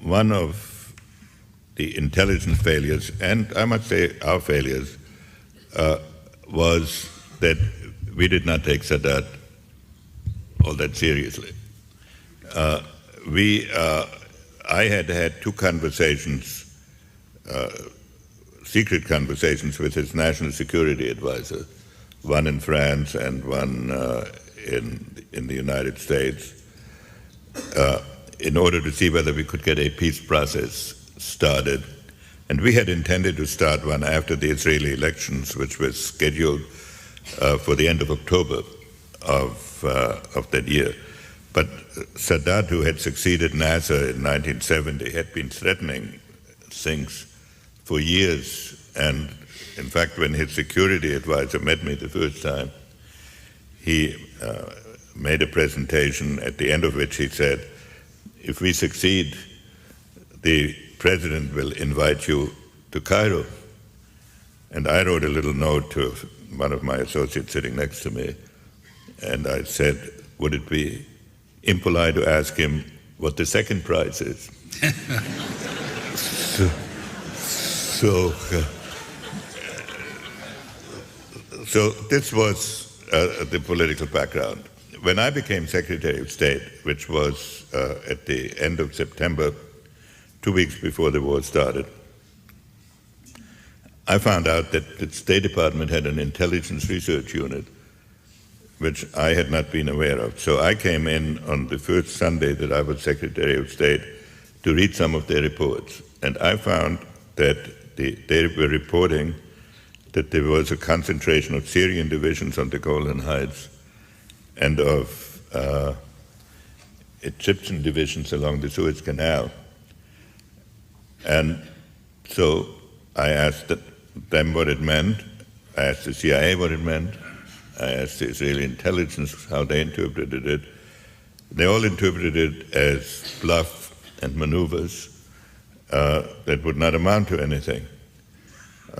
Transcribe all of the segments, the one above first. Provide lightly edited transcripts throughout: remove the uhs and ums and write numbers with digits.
One of the intelligence failures, and I must say our failures, was that we did not take Sadat all that seriously. I had had two conversations, secret conversations with his national security advisor, one in France and one in the United States, in order to see whether we could get a peace process started. And we had intended to start one after the Israeli elections, which was scheduled for the end of October of that year. But Sadat, who had succeeded Nasser in 1970, had been threatening things for years. And in fact, when his security advisor met me the first time, he made a presentation at the end of which he said, if we succeed, the president will invite you to Cairo. And I wrote a little note to one of my associates sitting next to me, and I said, would it be impolite to ask him what the second prize is? So this was the political background. When I became Secretary of State, which was at the end of September, 2 weeks before the war started, I found out that the State Department had an intelligence research unit, which I had not been aware of. So I came in on the first Sunday that I was Secretary of State to read some of their reports. And I found that they were reporting that there was a concentration of Syrian divisions on the Golan Heights and of Egyptian divisions along the Suez Canal. And so I asked them what it meant. I asked the CIA what it meant. I asked the Israeli intelligence how they interpreted it. They all interpreted it as bluff and maneuvers that would not amount to anything.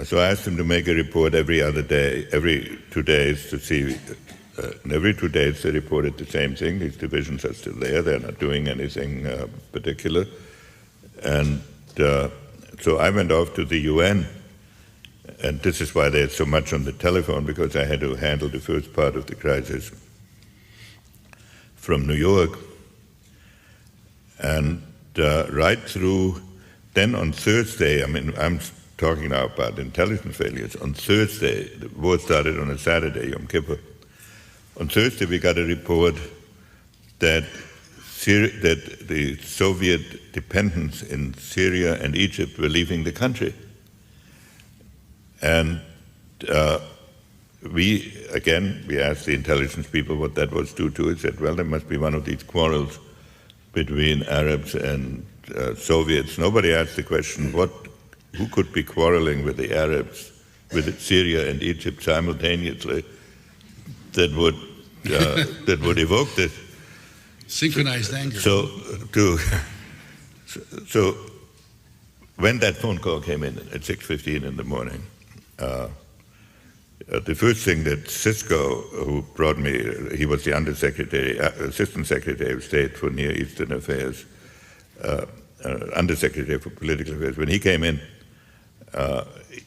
So I asked them to make a report every other day, every 2 days, to see. And every 2 days they reported the same thing. These divisions are still there. They're not doing anything particular. And so I went off to the UN. And this is why there's so much on the telephone, because I had to handle the first part of the crisis from New York. And right through, then on Thursday, I mean, I'm talking now about intelligence failures. On Thursday, the war started on a Saturday, Yom Kippur. On Thursday, we got a report that the Soviet dependents in Syria and Egypt were leaving the country. And we asked the intelligence people what that was due to. It said, well, there must be one of these quarrels between Arabs and Soviets. Nobody asked the question, who could be quarreling with the Arabs, with Syria and Egypt simultaneously, that would evoke this? Synchronized anger. So when that phone call came in at 6:15 in the morning, the first thing that Cisco, who brought me, he was the Assistant Secretary of State for Near Eastern Affairs, Undersecretary for Political Affairs, when he came in,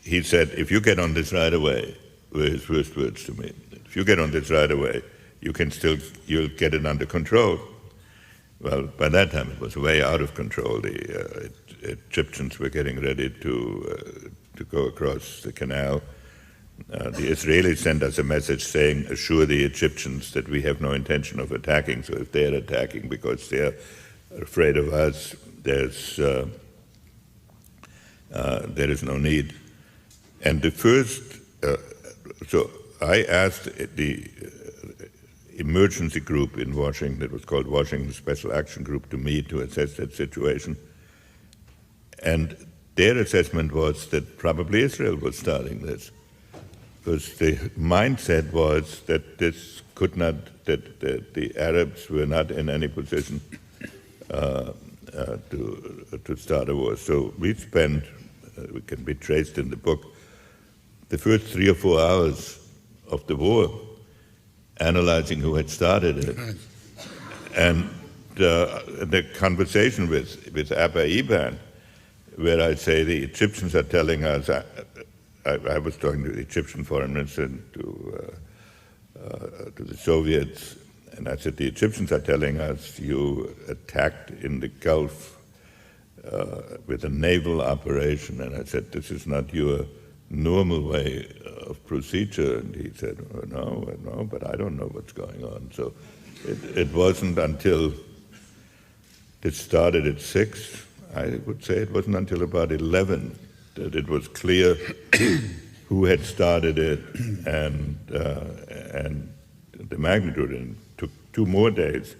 he said, if you get on this right away, were his first words to me, if you get on this right away, you'll get it under control. Well, by that time it was way out of control. The Egyptians were getting ready to go across the canal. The Israelis sent us a message saying, assure the Egyptians that we have no intention of attacking, so if they're attacking because they're afraid of us, there is no need. And the first, so I asked the emergency group in Washington, that was called Washington Special Action Group, to meet to assess that situation. And their assessment was that probably Israel was starting this, because the mindset was that this could not, that the Arabs were not in any position to start a war. So we spent, it can be traced in the book, the first 3 or 4 hours of the war analyzing who had started it. And the conversation with Abba Eban, where I say the Egyptians are telling us, I was talking to the Egyptian foreign minister and to the Soviets, and I said, the Egyptians are telling us you attacked in the Gulf with a naval operation, and I said, this is not your normal way of procedure, and he said, oh, no, but I don't know what's going on. So it wasn't until it started at 6, I would say it wasn't until about 11 that it was clear who had started it and the magnitude. And it took 2 more days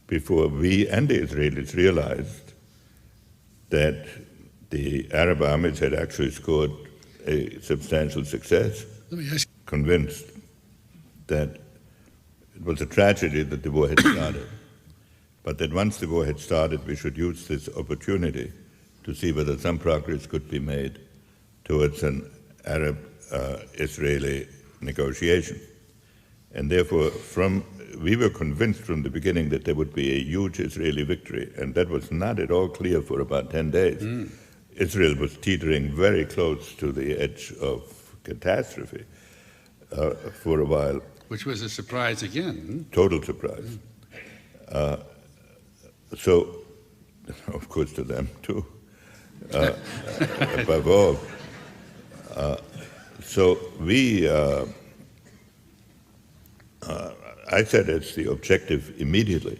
before we and the Israelis realized that the Arab armies had actually scored a substantial success. Let me ask convinced that it was a tragedy that the war had started, but that once the war had started, we should use this opportunity to see whether some progress could be made towards an Arab-Israeli negotiation. And therefore, we were convinced from the beginning that there would be a huge Israeli victory, and that was not at all clear for about 10 days. Israel was teetering very close to the edge of catastrophe for a while. Which was a surprise again. Total surprise. So, of course, to them too, above all. So I said it's the objective immediately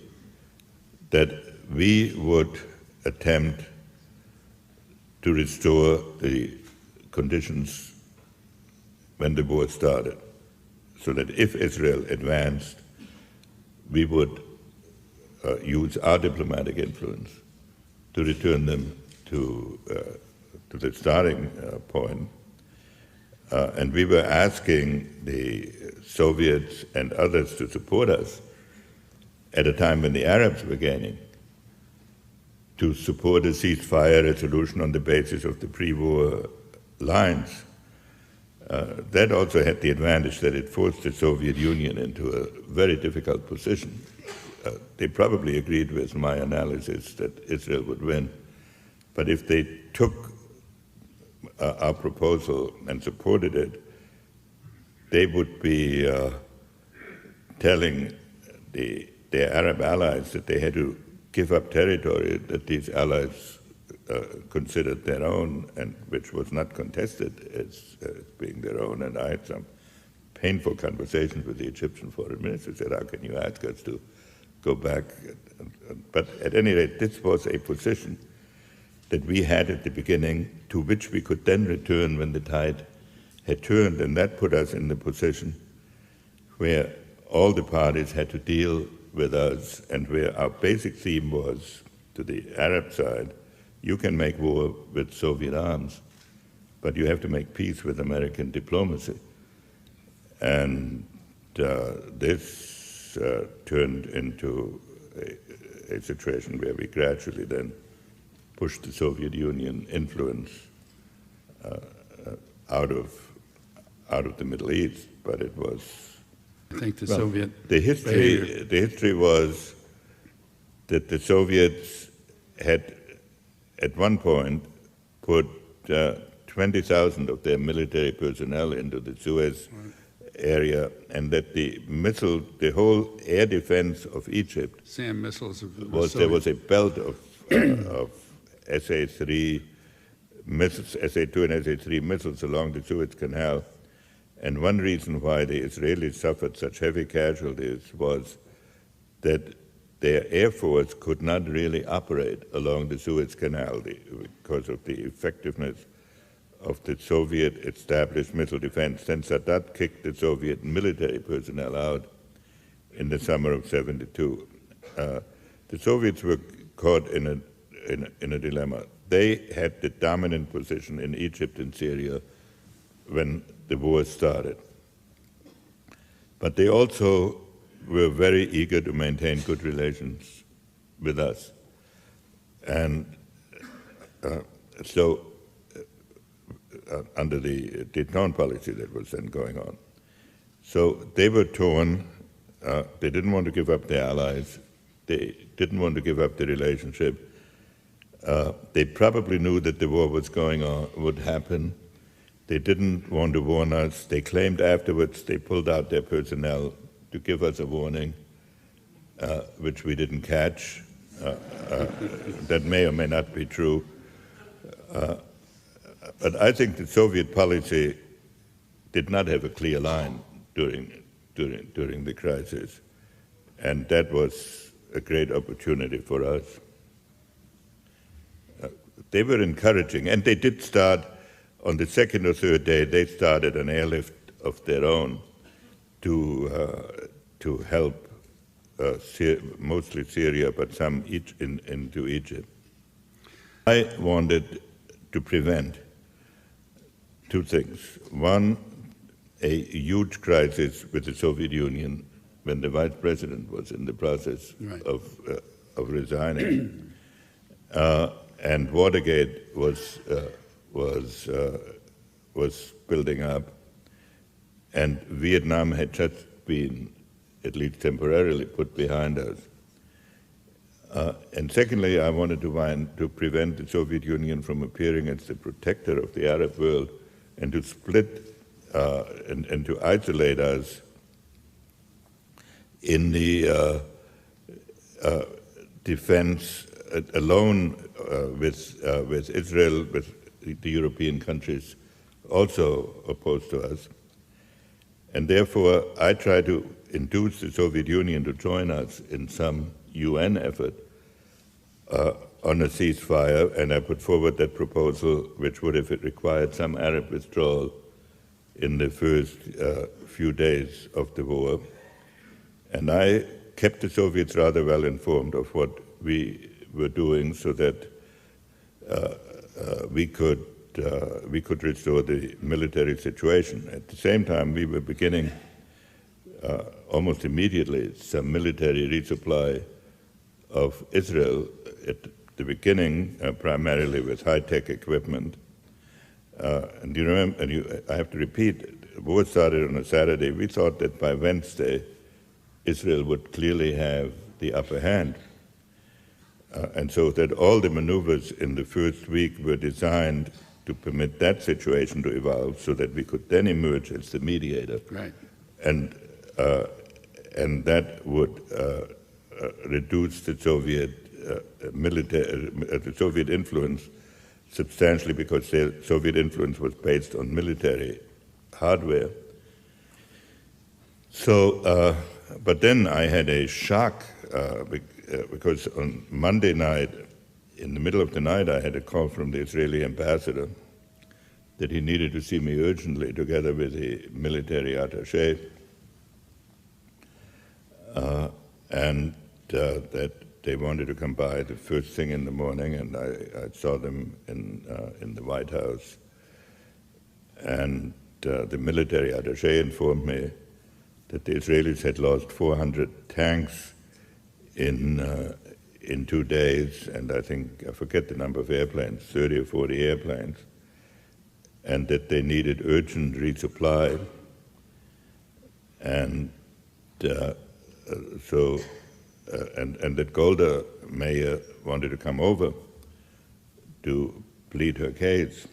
that we would attempt to restore the conditions when the war started, so that if Israel advanced, we would use our diplomatic influence to return them to the starting point. And we were asking the Soviets and others to support us at a time when the Arabs were gaining, to support a ceasefire resolution on the basis of the pre-war lines. That also had the advantage that it forced the Soviet Union into a very difficult position. They probably agreed with my analysis that Israel would win, but if they took our proposal and supported it, they would be telling their Arab allies that they had to give up territory that these allies considered their own, and which was not contested as being their own. And I had some painful conversations with the Egyptian foreign minister. Said, how can you ask us to go back? But at any rate, this was a position that we had at the beginning, to which we could then return when the tide had turned, and that put us in the position where all the parties had to deal with us, and where our basic theme was, to the Arab side, you can make war with Soviet arms, but you have to make peace with American diplomacy. And this turned into a situation where we gradually then pushed the Soviet Union influence out of the Middle East, but it was. I think the Soviet the history was that the Soviets had at one point put 20,000 of their military personnel into the Suez area, and that the whole air defense of Egypt SAM missiles there was a belt of SA-3 missiles, SA-2 and SA-3 missiles along the Suez Canal. And one reason why the Israelis suffered such heavy casualties was that their air force could not really operate along the Suez Canal because of the effectiveness of the Soviet established missile defense. Then Sadat kicked the Soviet military personnel out in the summer of '72. The Soviets were caught in a dilemma. They had the dominant position in Egypt and Syria when the war started. But they also were very eager to maintain good relations with us. And under the tone policy that was then going on. So they were torn. They didn't want to give up their allies. They didn't want to give up the relationship. They probably knew that the war was going on, would happen. They didn't want to warn us. They claimed afterwards they pulled out their personnel to give us a warning, which we didn't catch. That may or may not be true. But I think the Soviet policy did not have a clear line during the crisis, and that was a great opportunity for us. They were encouraging, and they did start, on the second or third day, they started an airlift of their own to help mostly Syria, but some into Egypt. I wanted to prevent two things. One, a huge crisis with the Soviet Union when the vice president was in the process of resigning, and Watergate was building up, and Vietnam had just been, at least temporarily, put behind us. And secondly, I wanted to prevent the Soviet Union from appearing as the protector of the Arab world and to split and to isolate us in the defense alone with Israel, with the European countries also opposed to us. And therefore, I tried to induce the Soviet Union to join us in some UN effort on a ceasefire, and I put forward that proposal, which would have required some Arab withdrawal in the first few days of the war. And I kept the Soviets rather well informed of what we were doing so that we could restore the military situation. At the same time, we were beginning almost immediately some military resupply of Israel, at the beginning primarily with high-tech equipment. And you remember, I have to repeat, the war started on a Saturday. We thought that by Wednesday, Israel would clearly have the upper hand. And so that all the maneuvers in the first week were designed to permit that situation to evolve so that we could then emerge as the mediator. Right. And that would reduce the Soviet the Soviet influence substantially, because the Soviet influence was based on military hardware. So, but then I had a shock because on Monday night, in the middle of the night, I had a call from the Israeli ambassador that he needed to see me urgently together with the military attaché, and that they wanted to come by the first thing in the morning, and I saw them in the White House. And the military attaché informed me that the Israelis had lost 400 tanks in 2 days, and I forget the number of airplanes, 30 or 40 airplanes, and that they needed urgent resupply. And and that Golda Meir wanted to come over to plead her case.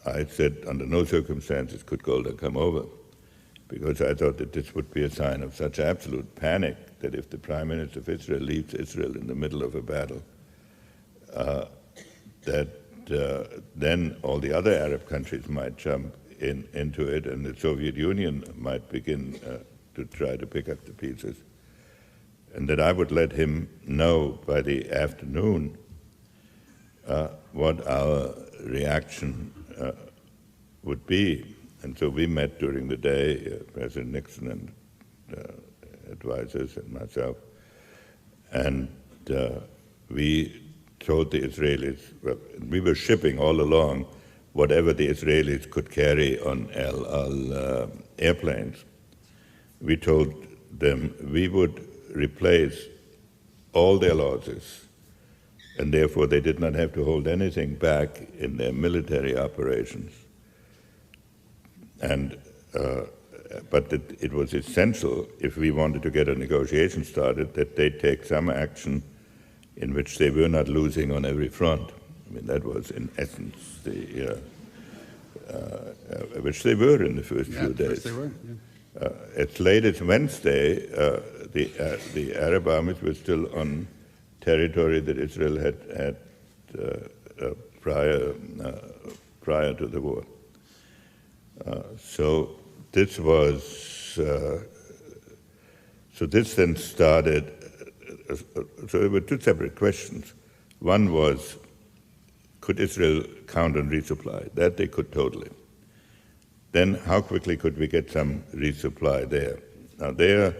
I said, under no circumstances could Golda come over, because I thought that this would be a sign of such absolute panic that if the Prime Minister of Israel leaves Israel in the middle of a battle, then all the other Arab countries might jump into it, and the Soviet Union might begin to try to pick up the pieces. And that I would let him know by the afternoon what our reaction would be. And so we met during the day, President Nixon and advisors and myself, and we told the Israelis, well, we were shipping all along whatever the Israelis could carry on El Al airplanes. We told them we would replace all their losses, and therefore they did not have to hold anything back in their military operations. And but it was essential, if we wanted to get a negotiation started, that they take some action in which they were not losing on every front. I mean, that was in essence which they were in the first few days. They were, yeah. As late as Wednesday, the Arab armies were still on territory that Israel had prior to the war. So this then started. So there were two separate questions. One was, could Israel count on resupply? That they could totally. Then how quickly could we get some resupply there? Now there,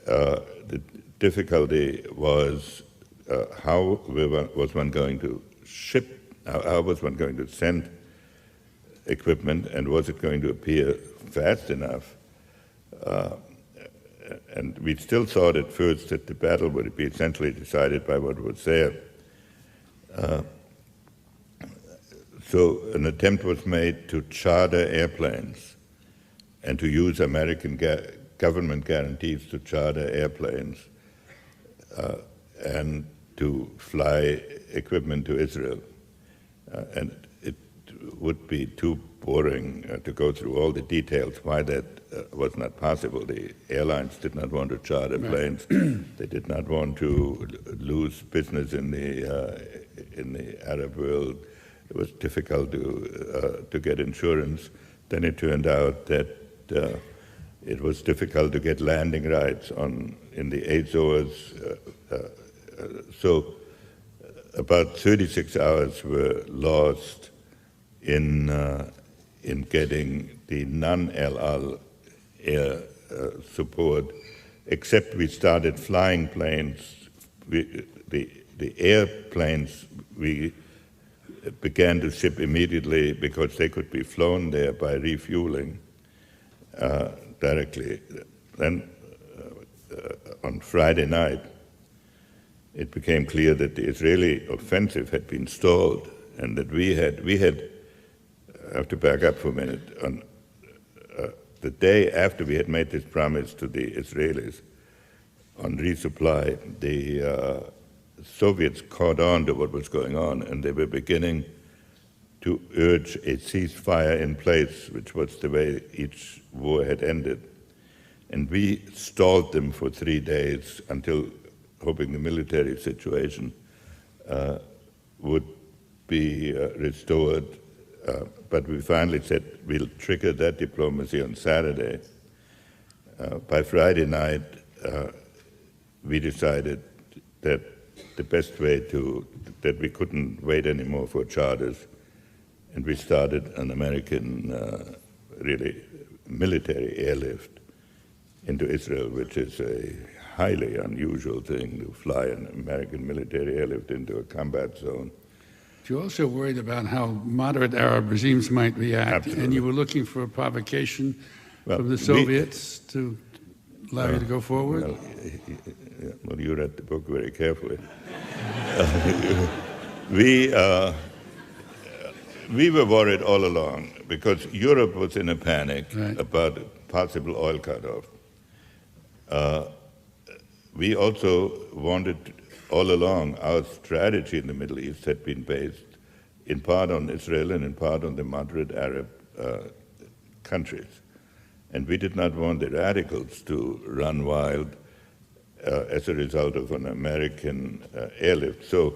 the difficulty was how was one going to ship, how was one going to send equipment, and was it going to appear fast enough? And we still thought at first that the battle would be essentially decided by what was there. So an attempt was made to charter airplanes and to use American government guarantees to charter airplanes and to fly equipment to Israel. And it would be too boring to go through all the details why that was not possible. The airlines did not want to charter planes. They did not want to lose business in the Arab world. It was difficult to get insurance. Then it turned out that it was difficult to get landing rights in the Azores. So about 36 hours were lost in getting the non-El Al air support, except we started flying planes. The airplanes we began to ship immediately because they could be flown there by refueling directly. Then on Friday night, it became clear that the Israeli offensive had been stalled, and that we had I have to back up for a minute. On the day after we had made this promise to the Israelis on resupply, the Soviets caught on to what was going on, and they were beginning to urge a ceasefire in place, which was the way each war had ended. And we stalled them for 3 days until hoping the military situation would be restored. But we finally said we'll trigger that diplomacy on Saturday. By Friday night, we decided that the best way that we couldn't wait anymore for charters, and we started an American, really military airlift into Israel, which is a highly unusual thing to fly an American military airlift into a combat zone. You're also worried about how moderate Arab regimes might react, Absolutely. and you were looking for a provocation from the Soviets to allow you to go forward? Well, you read the book very carefully. We were worried all along because Europe was in a panic about a possible oil cutoff. We also wanted, all along, our strategy in the Middle East had been based in part on Israel and in part on the moderate Arab countries. And we did not want the radicals to run wild as a result of an American airlift. So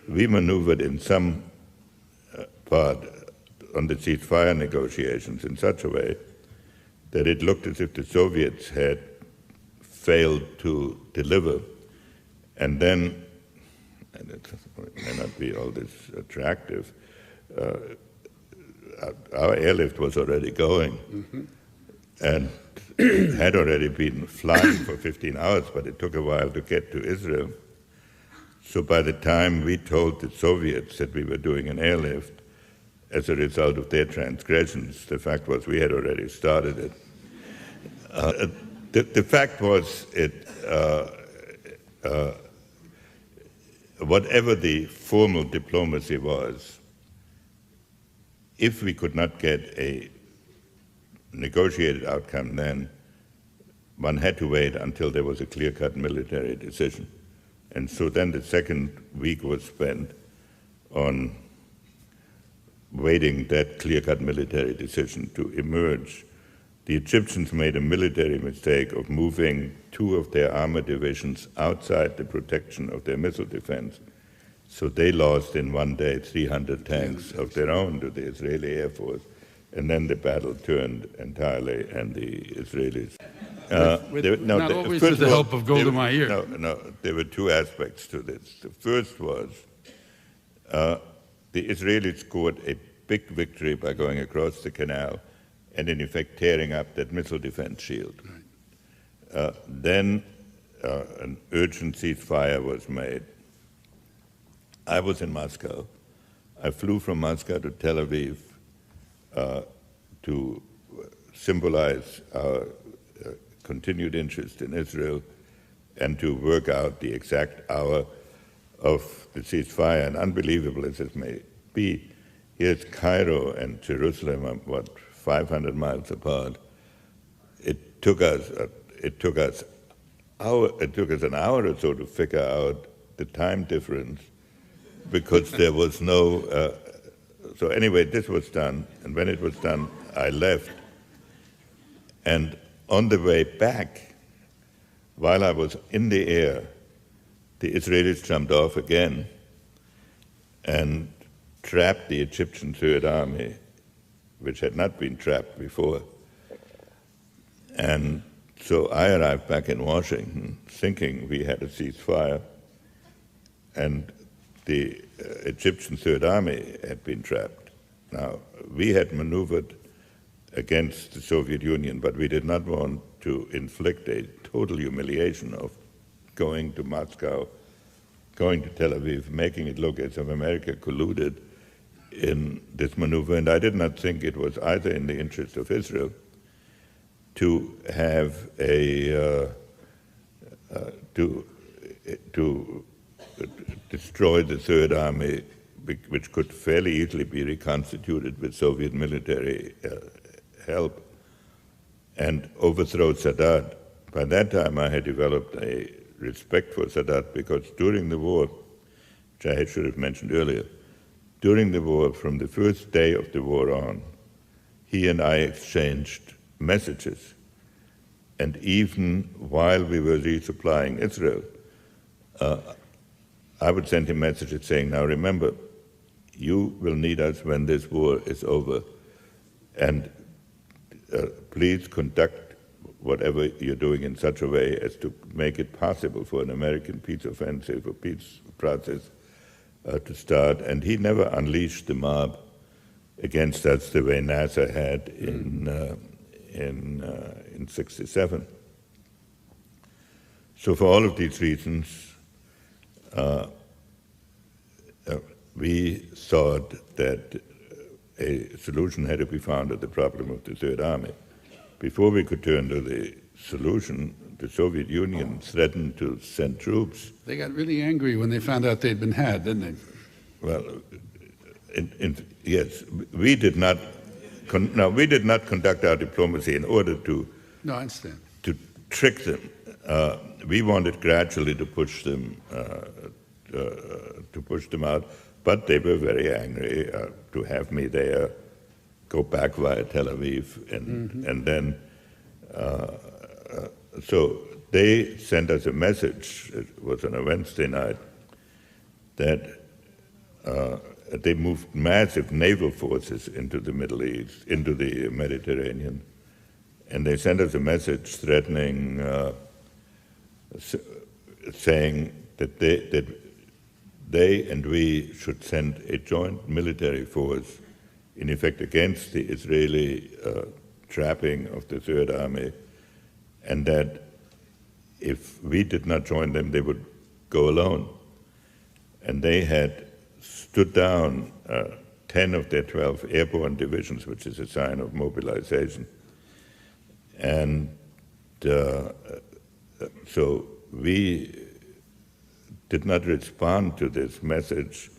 we maneuvered in some part on the ceasefire negotiations in such a way that it looked as if the Soviets had failed to deliver. And then, and it may not be all this attractive, our airlift was already going and had already been flying for 15 hours, but it took a while to get to Israel. So by the time we told the Soviets that we were doing an airlift, as a result of their transgressions, the fact was we had already started it. The fact was, whatever the formal diplomacy was, if we could not get a negotiated outcome then, one had to wait until there was a clear-cut military decision. And so then the second week was spent on waiting that clear-cut military decision to emerge. The Egyptians made a military mistake of moving 2 of their armor divisions outside the protection of their missile defense. So they lost in one day 300 tanks of their own to the Israeli Air Force. And then the battle turned entirely, and the Israelis... Not always with the help of Golda Meir. No, there were 2 aspects to this. The first was the Israelis scored a big victory by going across the canal and in effect tearing up that missile defense shield. Right. Then an urgent ceasefire was made. I was in Moscow. I flew from Moscow to Tel Aviv to symbolize our continued interest in Israel and to work out the exact hour of the ceasefire. And unbelievable as it may be, here's Cairo and Jerusalem, 500 miles apart. It took us an hour or so to figure out the time difference because there was no. So anyway, this was done, and when it was done, I left. And on the way back, while I was in the air, the Israelis jumped off again and trapped the Egyptian Third Army, which had not been trapped before. And so I arrived back in Washington thinking we had a ceasefire, and the Egyptian Third Army had been trapped. Now, we had maneuvered against the Soviet Union, but we did not want to inflict a total humiliation of going to Moscow, going to Tel Aviv, making it look as if America colluded in this maneuver. And I did not think it was either in the interest of Israel to have to destroy the Third Army, which could fairly easily be reconstituted with Soviet military help, and overthrow Sadat. By that time, I had developed a respect for Sadat because during the war, which I should have mentioned earlier, during the war, from the first day of the war on, he and I exchanged messages. And even while we were resupplying Israel, I would send him messages saying, now remember, you will need us when this war is over, and please conduct whatever you're doing in such a way as to make it possible for an American peace offensive or peace process to start. And he never unleashed the mob against us the way NASA had in '67. So for all of these reasons, we thought that a solution had to be found to the problem of the Third Army. Before we could turn to the solution, the Soviet Union threatened to send troops. They got really angry when they found out they'd been had, didn't they? Well, yes, we did not. We did not conduct our diplomacy in order to. No, I understand. To trick them. We wanted gradually to push them out, but they were very angry to have me there, go back via Tel Aviv, and then so they sent us a message. It was on a Wednesday night that they moved massive naval forces into the Middle East, into the Mediterranean, and they sent us a message threatening, saying that they and we should send a joint military force, in effect against the Israeli trapping of the Third Army, and that if we did not join them, they would go alone. And they had stood down 10 of their 12 airborne divisions, which is a sign of mobilization. And so we did not respond to this message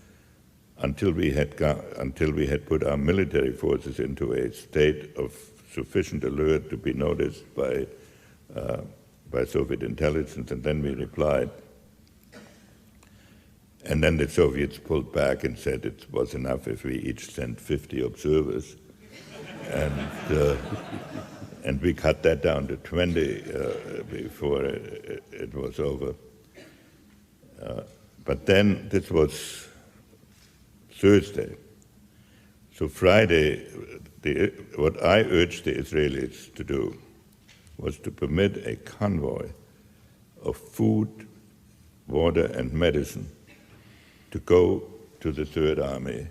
until we had put our military forces into a state of sufficient alert to be noticed by Soviet intelligence, and then we replied. And then the Soviets pulled back and said it was enough if we each sent 50 observers. And we cut that down to 20 before it was over. But then this was Thursday. So Friday, what I urged the Israelis to do was to permit a convoy of food, water, and medicine to go to the Third Army,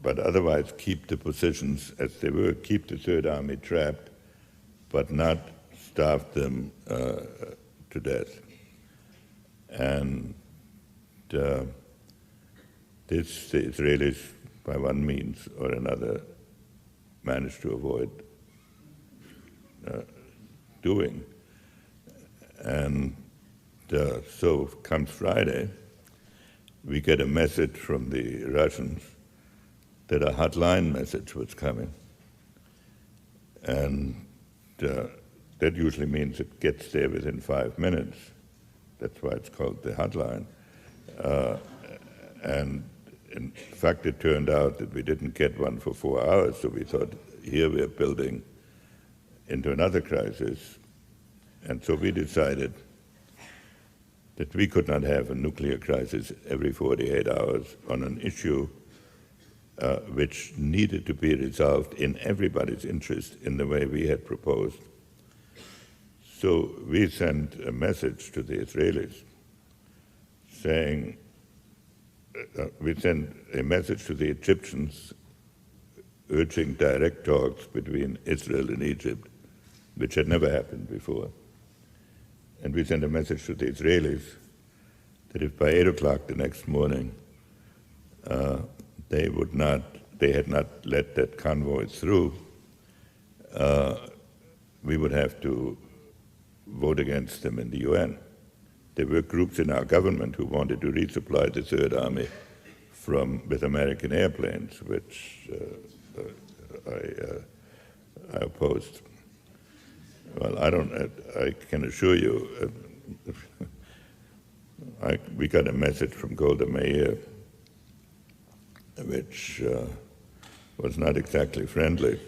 but otherwise keep the positions as they were, keep the Third Army trapped, but not starve them to death. And this the Israelis, by one means or another, managed to avoid doing. And so comes Friday, we get a message from the Russians that a hotline message was coming. And that usually means it gets there within 5 minutes. That's why it's called the hotline. And in fact, it turned out that we didn't get one for 4 hours, so we thought, here we're building into another crisis. And so we decided that we could not have a nuclear crisis every 48 hours on an issue which needed to be resolved in everybody's interest in the way we had proposed. So we sent a message to the Israelis saying, we sent a message to the Egyptians urging direct talks between Israel and Egypt, which had never happened before. And we sent a message to the Israelis that if by 8 o'clock the next morning they had not let that convoy through, we would have to vote against them in the UN. There were groups in our government who wanted to resupply the Third Army with American airplanes, which I opposed. Well, I can assure you, we got a message from Golda Meir, which was not exactly friendly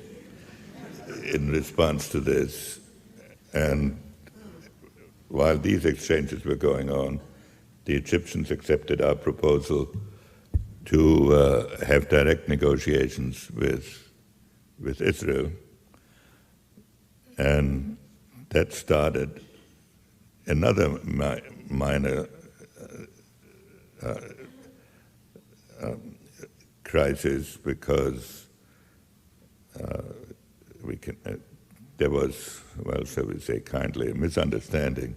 in response to this. And while these exchanges were going on, the Egyptians accepted our proposal to have direct negotiations with Israel. And that started another minor crisis, because there was, well, shall we say kindly, a misunderstanding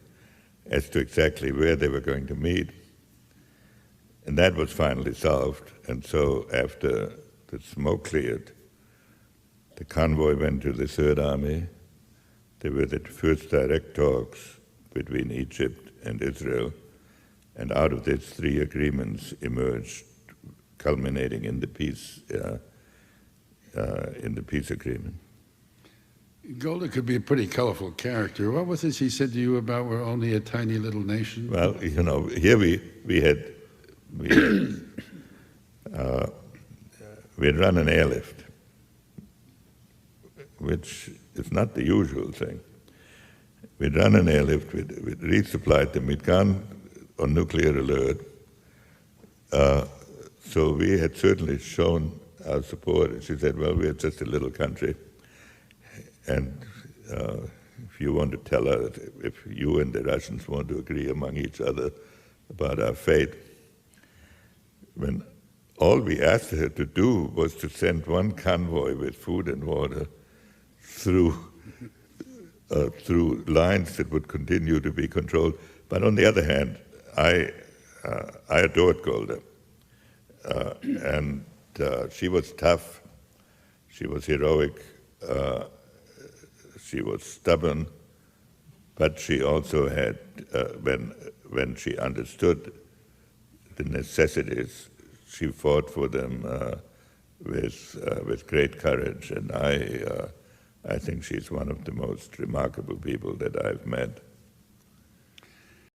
as to exactly where they were going to meet. And that was finally solved. And so after the smoke cleared, the convoy went to the Third Army. There were the first direct talks between Egypt and Israel, and out of this 3 agreements emerged, culminating in the peace agreement. Golda could be a pretty colorful character. What was it she said to you about we're only a tiny little nation? Well, you know, here we had run an airlift, which is not the usual thing. We'd run an airlift, we'd resupplied them, we'd gone on nuclear alert. So we had certainly shown our support. And she said, well, we're just a little country. And if you want to tell her, if you and the Russians want to agree among each other about our fate, when all we asked her to do was to send one convoy with food and water through lines that would continue to be controlled. But on the other hand, I adored Golda. And she was tough, she was heroic, she was stubborn, but she also had, when she understood the necessities, she fought for them with great courage, and I think she's one of the most remarkable people that I've met.